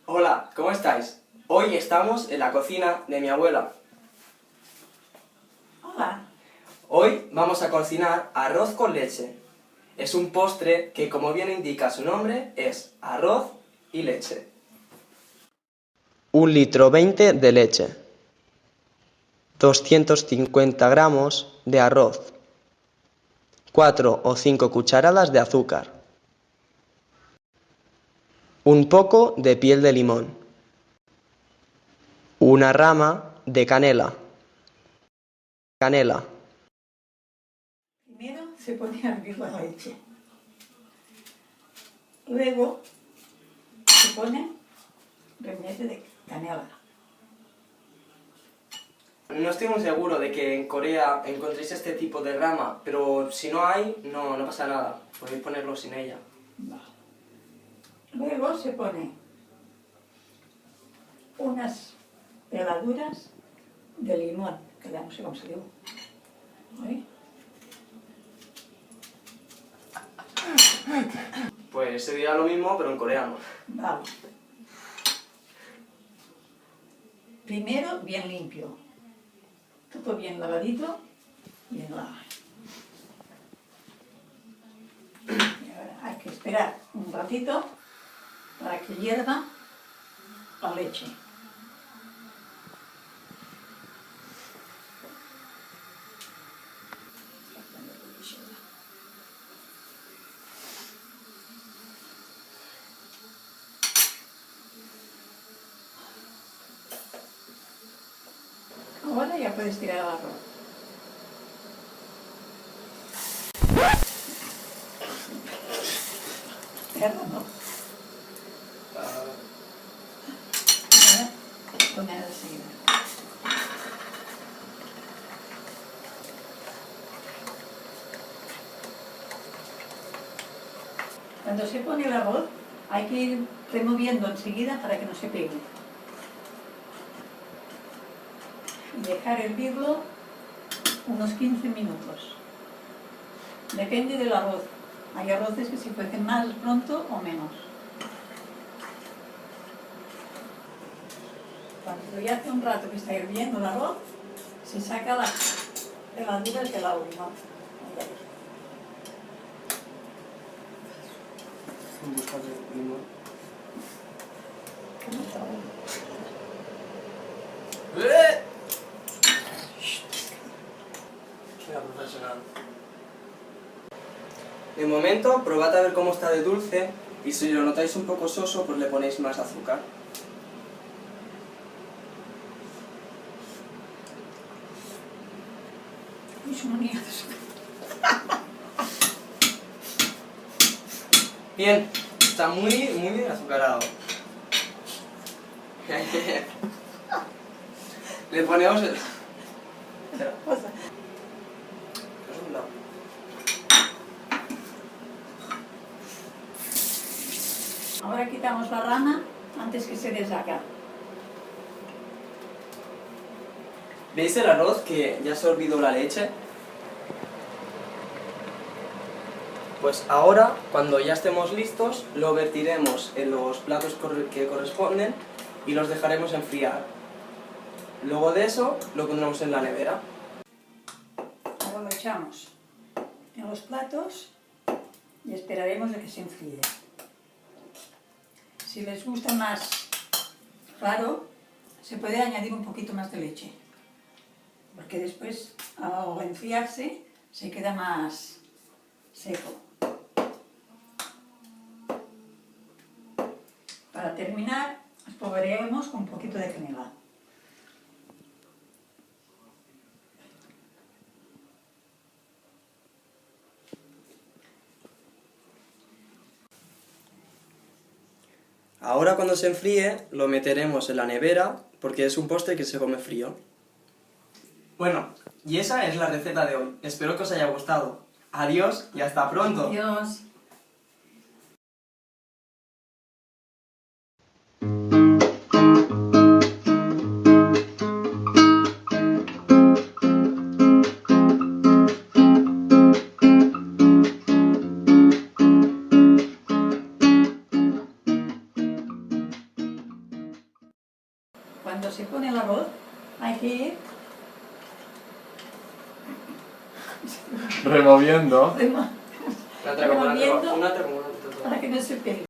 Hola, ¿cómo estáis? Hoy estamos en la cocina de mi abuela. Hola. Hoy vamos a cocinar arroz con leche. Es un postre que, como bien indica su nombre, es arroz y leche. 1,20 litros de leche. 250 gramos de arroz. 4 o 5 cucharadas de azúcar. Un poco de piel de limón. Una rama de canela. Primero se pone a hervir la leche. Luego se pone remedio de canela. No estoy muy seguro de que en Corea encontréis este tipo de rama, pero si no hay, no pasa nada. Podéis ponerlo sin ella. Vale. Luego se pone unas peladuras de limón, que ya no sé cómo se llama. ¿Oí? Pues se dirá lo mismo, pero en coreano. Vale. Primero bien limpio. Todo bien lavadito, bien lavado. Y ahora hay que esperar un ratito para que hierva la leche. Ahora ya puedes tirar el arroz. Perdón. Ahora poner enseguida. Cuando se pone el arroz hay que ir removiendo enseguida para que no se pegue. Y dejar hervirlo unos 15 minutos. Depende del arroz. Hay arroces que se cuecen más pronto o menos. Cuando ya hace un rato que está hirviendo el arroz, se saca las levaduras del agua, ¿no? En busca de limón. Mira, profesional. De momento, probad a ver cómo está de dulce y si lo notáis un poco soso, pues le ponéis más azúcar. Es una mierda. Bien, está muy bien azucarado. Le ponemos el... Espera. Cosa. Ahora quitamos la rama antes que se deshaga. ¿Veis el arroz que ya se ha hervido la leche? Pues ahora, cuando ya estemos listos, lo vertiremos en los platos que corresponden y los dejaremos enfriar. Luego de eso, lo pondremos en la nevera. Ahora lo echamos en los platos y esperaremos a que se enfríe. Si les gusta más claro, se puede añadir un poquito más de leche, porque después, al enfriarse, se queda más seco. Para terminar, espolvorearemos con un poquito de canela. Ahora cuando se enfríe, lo meteremos en la nevera, porque es un postre que se come frío. Bueno, y esa es la receta de hoy. Espero que os haya gustado. Adiós y hasta pronto. Adiós. Cuando se pone el arroz hay que ir Removiendo. removiendo Una otra como una otra. para que no se pegue.